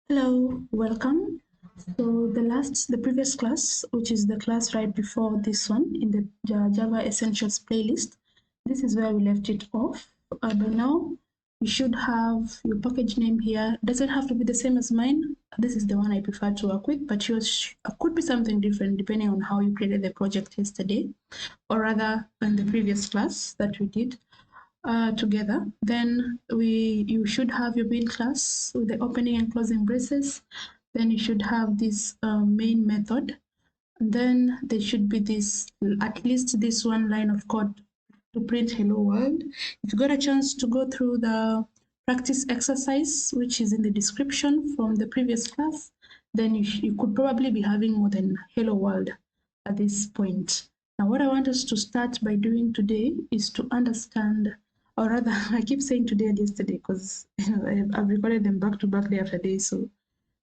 Hello, welcome. So the previous class, which is the class right before this one in the Java Essentials playlist, this is where we left it off. By now, you should have your package name here. Doesn't have to be the same as mine. This is the one I prefer to work with, but yours could be something different depending on how you created the project yesterday, or rather in the previous class that we did together. Then you should have your main class with the opening and closing braces. Then you should have this main method. And then there should be this, at least this one line of code to print hello world. If you got a chance to go through the practice exercise, which is in the description from the previous class, then you could probably be having more than hello world at this point. Now, what I want us to start by doing today is to understand, or rather, I keep saying today and yesterday because I've recorded them back to back day after day, so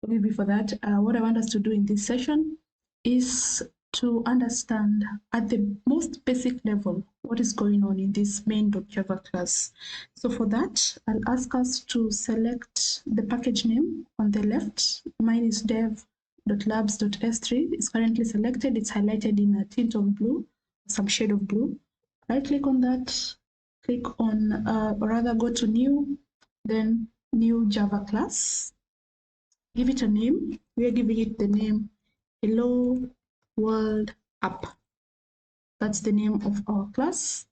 forgive me for that. What I want us to do in this session is to understand at the most basic level what is going on in this main.java class. So for that, I'll ask us to select the package name on the left. Mine is dev.labs.s3. It's currently selected. It's highlighted in a tint of blue, some shade of blue. Right click on that, click on, or rather go to new, then new Java class. Give it a name. We are giving it the name Hello World App. That's the name of our class.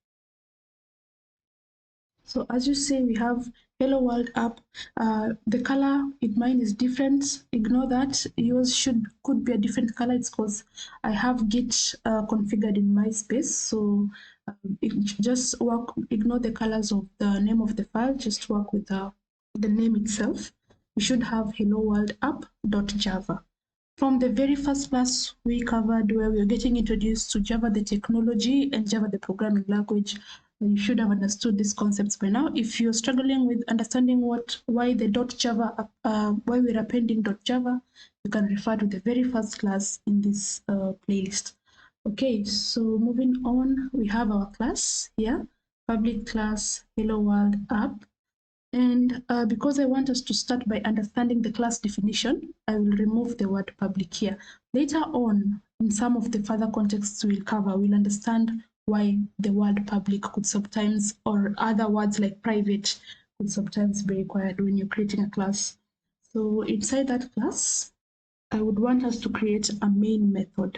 So as you see, we have Hello World App. The color in mine is different. Ignore that. Yours could be a different color. It's because I have Git configured in my space. So ignore the colors of the name of the file. Just work with the name itself. You should have HelloWorldApp.java. From the very first class we covered, where we were getting introduced to Java the technology and Java the programming language, you should have understood these concepts by now. If you're struggling with understanding why we're appending .java, you can refer to the very first class in this playlist. Okay, so moving on, we have our class here, public class Hello World App. And because I want us to start by understanding the class definition, I will remove the word public here. Later on, in some of the further contexts we'll cover, we'll understand why the word public could sometimes, or other words like private, could sometimes be required when you're creating a class. So inside that class, I would want us to create a main method.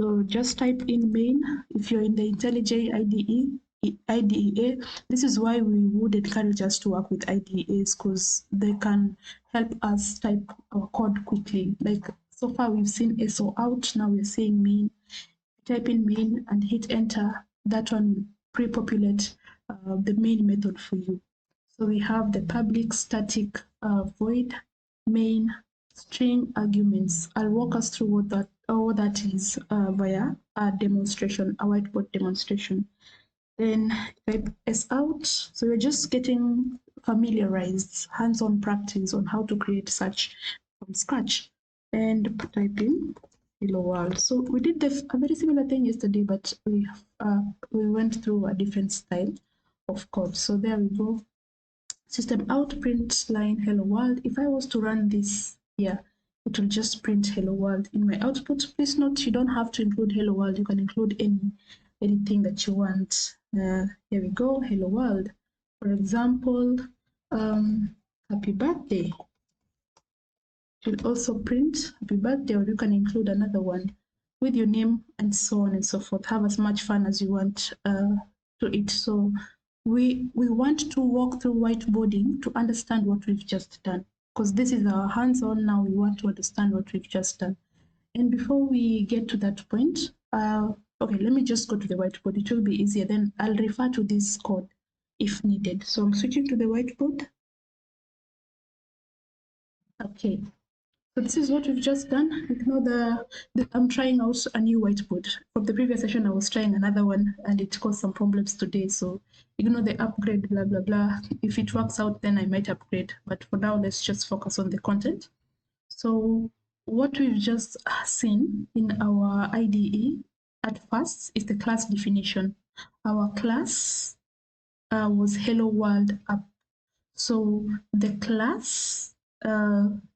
So just type in main if you're in the IntelliJ IDEA. This is why we would encourage us to work with IDEAs, because they can help us type our code quickly. Like so far we've seen SO out, now we're seeing main. Type in main and hit enter. That one will pre-populate the main method for you. So we have the public static void main string arguments. I'll walk us through what that is via a demonstration, a whiteboard demonstration. Then type S out. So we're just getting familiarized, hands-on practice on how to create such from scratch. And type in hello world. So we did a very similar thing yesterday, but we went through a different style of code. So there we go. System out print line hello world. If I was to run this here, it will just print hello world in my output. Please note, you don't have to include hello world. You can include anything that you want. Here we go, hello world. For example, happy birthday. It will also print happy birthday, or you can include another one with your name and so on and so forth. Have as much fun as you want to it. So we want to walk through whiteboarding to understand what we've just done, because this is our hands-on. Now we want to understand what we've just done. And before we get to that point, okay, let me just go to the whiteboard. It will be easier. Then I'll refer to this code if needed. So I'm switching to the whiteboard. Okay. So this is what we've just done. Ignore I'm trying out a new whiteboard. From the previous session, I was trying another one and it caused some problems today. So ignore the upgrade, blah, blah, blah. If it works out, then I might upgrade. But for now, let's just focus on the content. So what we've just seen in our IDE at first is the class definition. Our class was Hello World App. So the class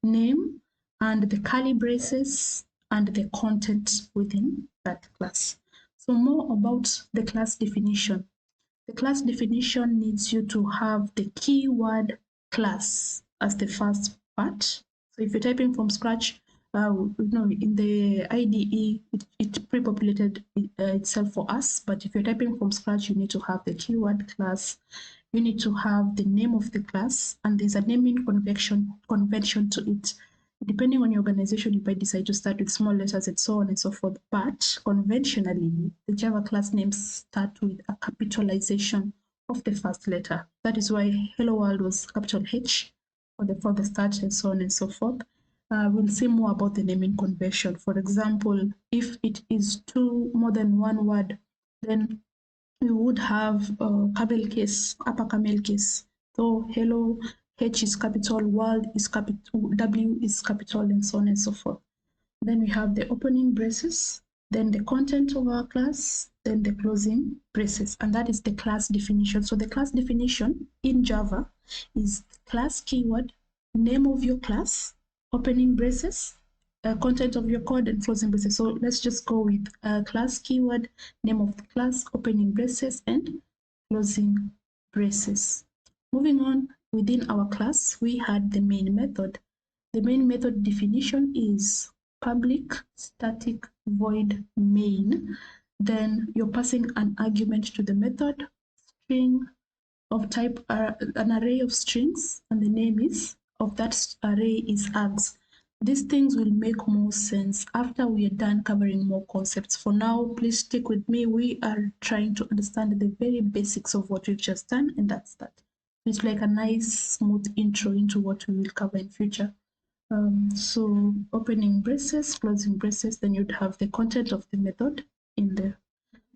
name and the curly braces and the content within that class. So more about the class definition. The class definition needs you to have the keyword class as the first part. So if you're typing from scratch, in the IDE, it pre-populated itself for us. But if you're typing from scratch, you need to have the keyword class. You need to have the name of the class, and there's a naming convention to it. Depending on your organization, you might decide to start with small letters and so on and so forth. But conventionally, the Java class names start with a capitalization of the first letter. That is why Hello World was capital H for the start and so on and so forth. We'll see more about the naming convention. For example, if it is more than one word, then we would have camel case, upper camel case. So hello, H is capital, world is capital, W is capital, and so on and so forth. Then we have the opening braces, then the content of our class, then the closing braces, and that is the class definition. So the class definition in Java is class keyword, name of your class, opening braces, content of your code, and closing braces. So let's just go with class keyword, name of the class, opening braces, and closing braces. Moving on, within our class, we had the main method. The main method definition is public static void main. Then you're passing an argument to the method, string of type an array of strings, and the name is of that array is args. These things will make more sense after we are done covering more concepts. For now, please stick with me. We are trying to understand the very basics of what we've just done, and that's that. It's like a nice smooth intro into what we will cover in future. So opening braces, closing braces, then you'd have the content of the method in there.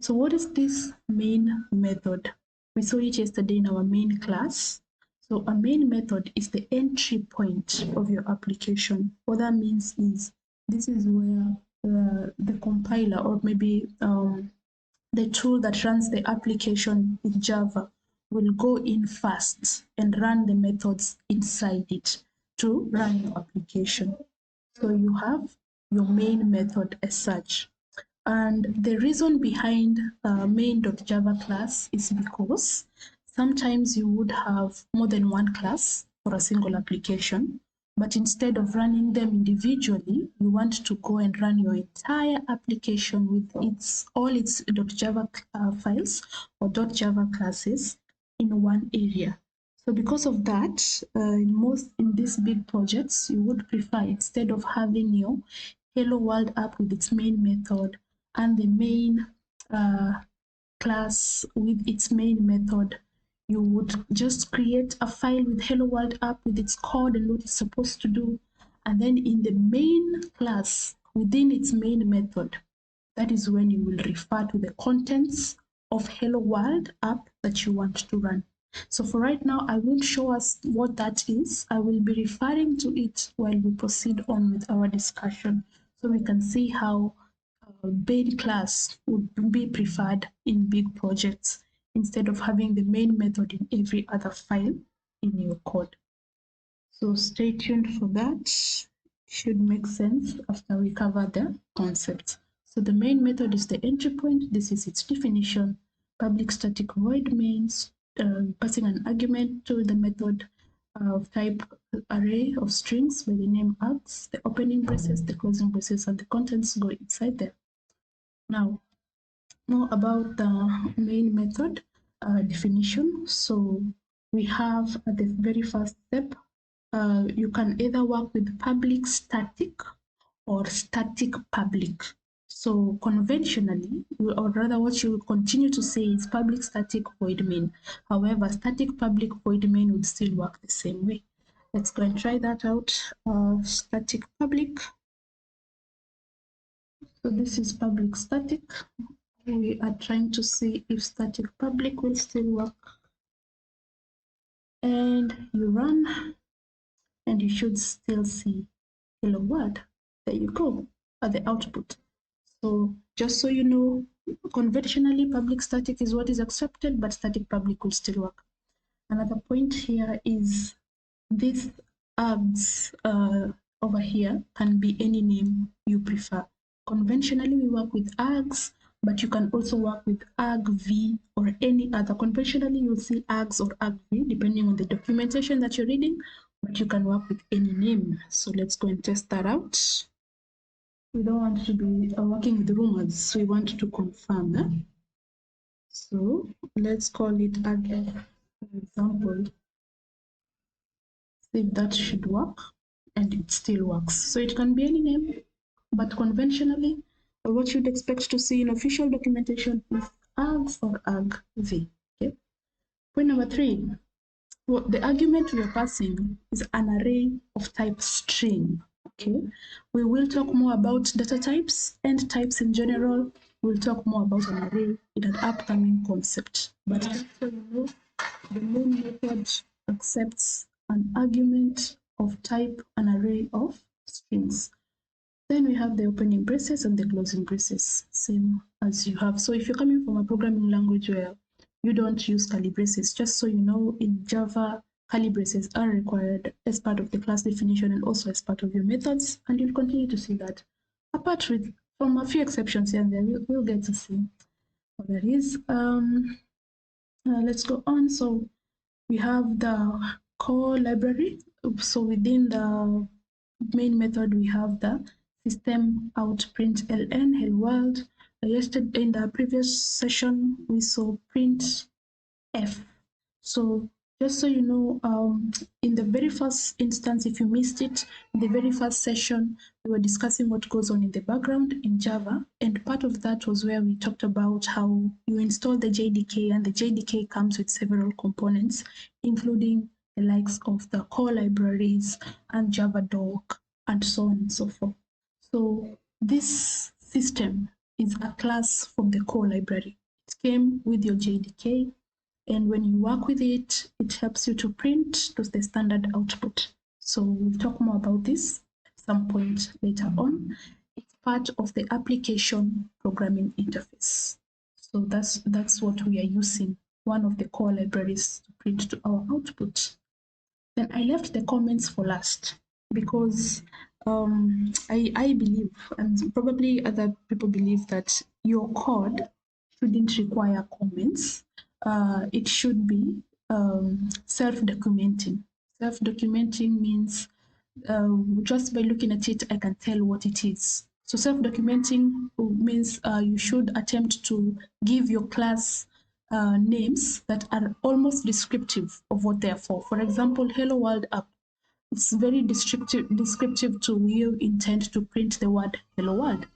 So what is this main method? We saw it yesterday in our main class. So a main method is the entry point of your application. What that means is this is where the compiler or maybe the tool that runs the application in Java will go in first and run the methods inside it to run your application. So you have your main method as such. And the reason behind main.java class is because sometimes you would have more than one class for a single application, but instead of running them individually, you want to go and run your entire application with all its .java files or .java classes in one area. So because of that, in these big projects, you would prefer, instead of having your Hello World app with its main method and the main class with its main method, you would just create a file with Hello World app with its code and what it's supposed to do. And then in the main class, within its main method, that is when you will refer to the contents of Hello World app that you want to run. So for right now, I won't show us what that is. I will be referring to it while we proceed on with our discussion, so we can see how main class would be preferred in big projects instead of having the main method in every other file in your code. So stay tuned for that. Should make sense after we cover the concepts. So the main method is the entry point. This is its definition. Public static void means passing an argument to the method of type array of strings by the name args. The opening braces, the closing braces, and the contents go inside there. Now, more about the main method definition. So we have at the very first step, you can either work with public static or static public. So conventionally, or rather what you will continue to say is public static void main. However, static public void main would still work the same way. Let's go and try that out. Static public. So this is public static. We are trying to see if static public will still work. And you run, and you should still see hello world. There you go, at the output. So just so you know, conventionally public static is what is accepted, but static public will still work. Another point here is this args over here can be any name you prefer. Conventionally, we work with args, but you can also work with argv or any other. Conventionally, you'll see args or argv depending on the documentation that you're reading, but you can work with any name. So let's go and test that out. We don't want to be working with rumors, so we want to confirm. So let's call it argv, for example. See if that should work, and it still works. So it can be any name, but conventionally, what you'd expect to see in official documentation is args or argv. Okay. Point number 3. Well, the argument we are passing is an array of type string. Okay. We will talk more about data types and types in general. We'll talk more about an array in an upcoming concept. But just so you know, the main method accepts an argument of type an array of strings. Then we have the opening braces and the closing braces, same as you have. So if you're coming from a programming language where you don't use curly braces, just so you know, in Java, curly braces are required as part of the class definition and also as part of your methods, and you'll continue to see that. Apart from a few exceptions here and there, we'll get to see what that is. Let's go on. So we have the core library. So within the main method, we have the system out print ln hello world. Yesterday in the previous session, we saw print f. So just so you know, in the very first instance, if you missed it, in the very first session, we were discussing what goes on in the background in Java. And part of that was where we talked about how you install the JDK, and the JDK comes with several components, including the likes of the core libraries and Java doc and so on and so forth. So this system is a class from the core library. It came with your JDK. And when you work with it, it helps you to print to the standard output. So we'll talk more about this at some point later on. It's part of the application programming interface. So that's what we are using, one of the core libraries to print to our output. Then I left the comments for last because I believe, and probably other people believe, that your code shouldn't require comments. It should be self-documenting. Self-documenting means just by looking at it, I can tell what it is. So self-documenting means you should attempt to give your class names that are almost descriptive of what they're for. For example, Hello World App. It's very descriptive to you intend to print the word Hello World,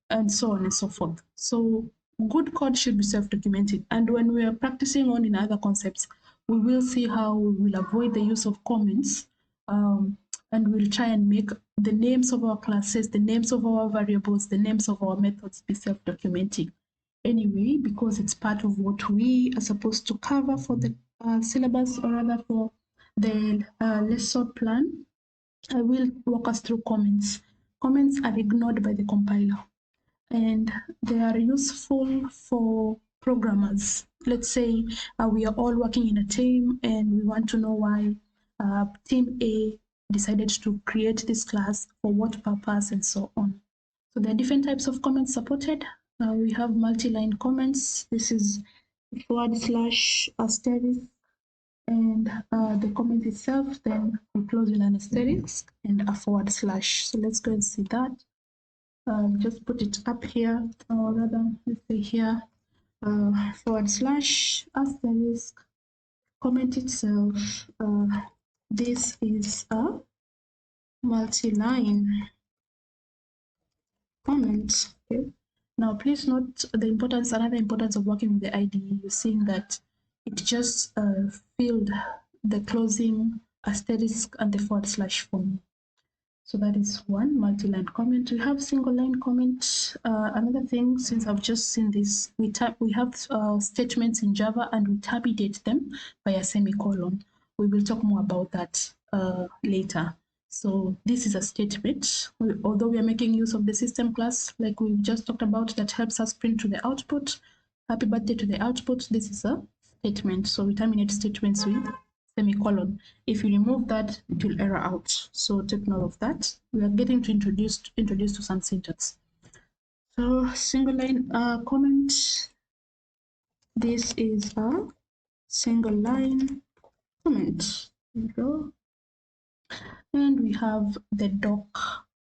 and so on and so forth. So good code should be self-documented. And when we are practicing on in other concepts, we will see how we will avoid the use of comments, and we'll try and make the names of our classes, the names of our variables, the names of our methods be self-documenting. Anyway, because it's part of what we are supposed to cover for the syllabus, or rather for the lesson plan, I will walk us through comments. Comments are ignored by the compiler, and they are useful for programmers. Let's say we are all working in a team and we want to know why team A decided to create this class, for what purpose, and so on. So there are different types of comments supported. We have multi-line comments. This is /**, and the comment itself, then we close with an asterisk and a //. So let's go and see that. Just put it up here, or rather, let's say here, /* comment itself. This is a multi-line comment. Okay. Now, please note another importance of working with the IDE. You're seeing that it just filled the closing asterisk and the / for me. So that is one multi-line comment. We have single-line comment. Another thing, since I've just seen this, we have statements in Java, and we terminate them by a semicolon. We will talk more about that later. So this is a statement. Although we are making use of the system class, like we've just talked about, that helps us print to the output. Happy birthday to the output. This is a statement. So we terminate statements with semicolon. If you remove that, it will error out. So take note of that. We are getting to introduce to some syntax. So single line comment. This is a single line comment. There we go. And we have the doc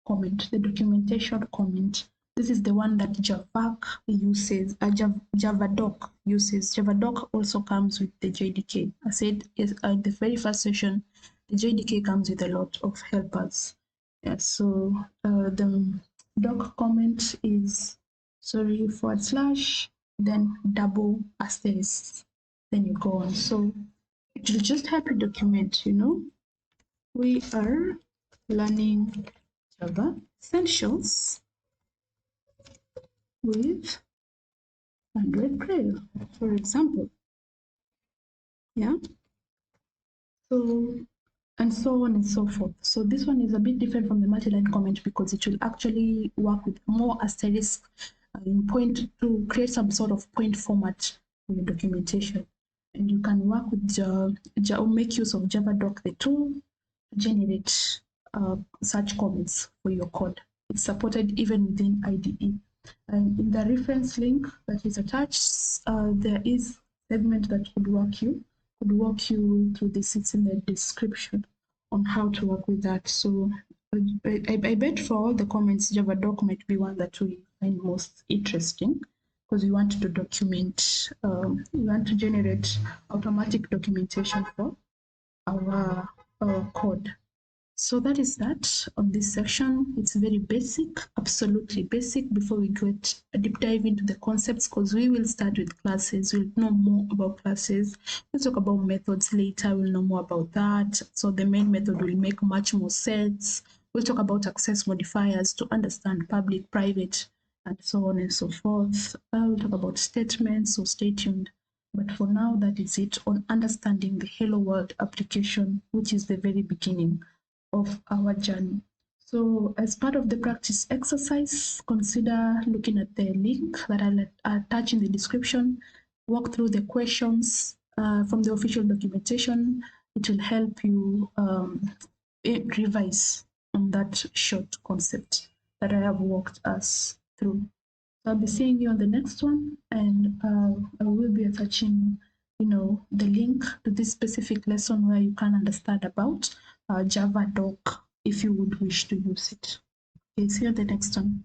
comment, the documentation comment. This is the one that Javac uses, Javadoc uses. Javadoc also comes with the JDK. I said at the very first session, the JDK comes with a lot of helpers. Yeah, so the doc comment is, sorry, / then double asterisk, then you go on. So it will just help you document, you know, we are learning Java Essentials with Android Trail, for example. Yeah. So, and so on and so forth. So this one is a bit different from the multi-line comment because it will actually work with more asterisk in point to create some sort of point format for your documentation. And you can work with make use of Javadoc, the tool, to generate such comments for your code. It's supported even within IDE. And in the reference link that is attached, there is a segment that could walk you through this. It's in the description on how to work with that. So I bet for all the comments, Javadoc might be one that we find most interesting because we want to document, we want to generate automatic documentation for our code. So that is that on this section. It's very basic, absolutely basic before we get a deep dive into the concepts, because we will start with classes. We'll know more about classes. We'll talk about methods later. We'll know more about that. So the main method will make much more sense. We'll talk about access modifiers to understand public, private, and so on and so forth. We'll talk about statements, so stay tuned. But for now, that is it on understanding the Hello World application, which is the very beginning of our journey. So as part of the practice exercise, consider looking at the link that I'll attach in the description, walk through the questions from the official documentation. It will help you revise on that short concept that I have walked us through. So I'll be seeing you on the next one, and I will be attaching, the link to this specific lesson where you can understand about Javadoc if you would wish to use it. Okay, see you on the next one.